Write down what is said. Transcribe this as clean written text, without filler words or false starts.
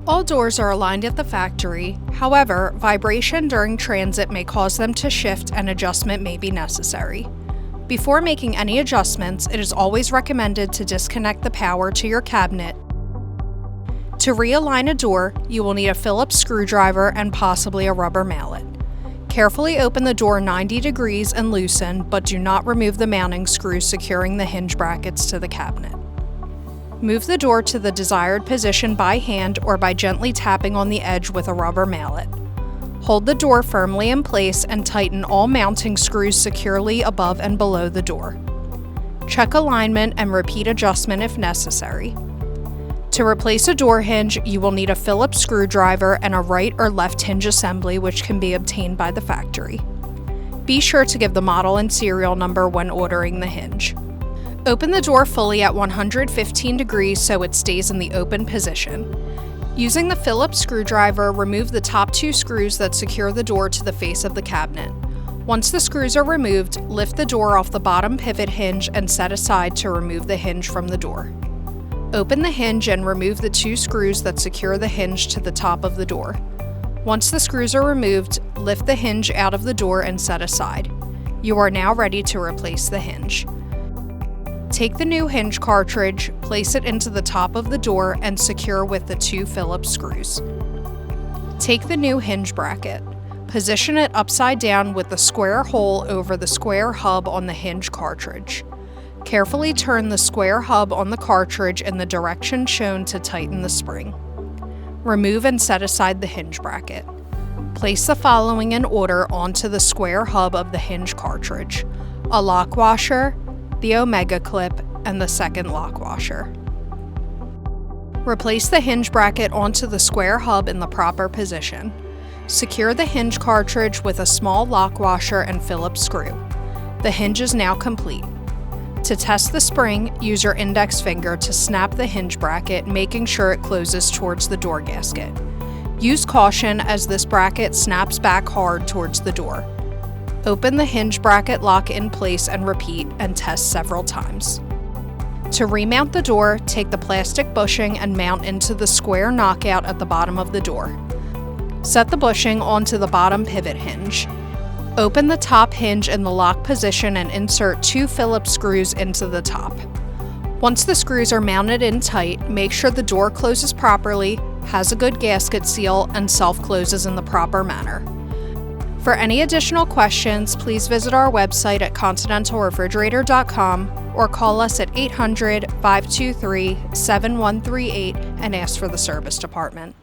All doors are aligned at the factory. However, vibration during transit may cause them to shift and adjustment may be necessary. Before making any adjustments, it is always recommended to disconnect the power to your cabinet. To realign a door, you will need a Phillips screwdriver and possibly a rubber mallet. Carefully open the door 90 degrees and loosen, but do not remove the mounting screws securing the hinge brackets to the cabinet. Move the door to the desired position by hand or by gently tapping on the edge with a rubber mallet. Hold the door firmly in place and tighten all mounting screws securely above and below the door. Check alignment and repeat adjustment if necessary. To replace a door hinge, you will need a Phillips screwdriver and a right or left hinge assembly, which can be obtained by the factory. Be sure to give the model and serial number when ordering the hinge. Open the door fully at 115 degrees so it stays in the open position. Using the Phillips screwdriver, remove the top 2 screws that secure the door to the face of the cabinet. Once the screws are removed, lift the door off the bottom pivot hinge and set aside to remove the hinge from the door. Open the hinge and remove the 2 screws that secure the hinge to the top of the door. Once the screws are removed, lift the hinge out of the door and set aside. You are now ready to replace the hinge. Take the new hinge cartridge, place it into the top of the door and secure with the 2 Phillips screws. Take the new hinge bracket. Position it upside down with the square hole over the square hub on the hinge cartridge. Carefully turn the square hub on the cartridge in the direction shown to tighten the spring. Remove and set aside the hinge bracket. Place the following in order onto the square hub of the hinge cartridge: a lock washer, the omega clip, and the second lock washer. Replace the hinge bracket onto the square hub in the proper position. Secure the hinge cartridge with a small lock washer and Phillips screw. The hinge is now complete. To test the spring, use your index finger to snap the hinge bracket, making sure it closes towards the door gasket. Use caution as this bracket snaps back hard towards the door. Open the hinge bracket lock in place and repeat and test several times. To remount the door, take the plastic bushing and mount into the square knockout at the bottom of the door. Set the bushing onto the bottom pivot hinge. Open the top hinge in the lock position and insert 2 Phillips screws into the top. Once the screws are mounted in tight, make sure the door closes properly, has a good gasket seal, and self-closes in the proper manner. For any additional questions, please visit our website at continentalrefrigerator.com or call us at 800-523-7138 and ask for the service department.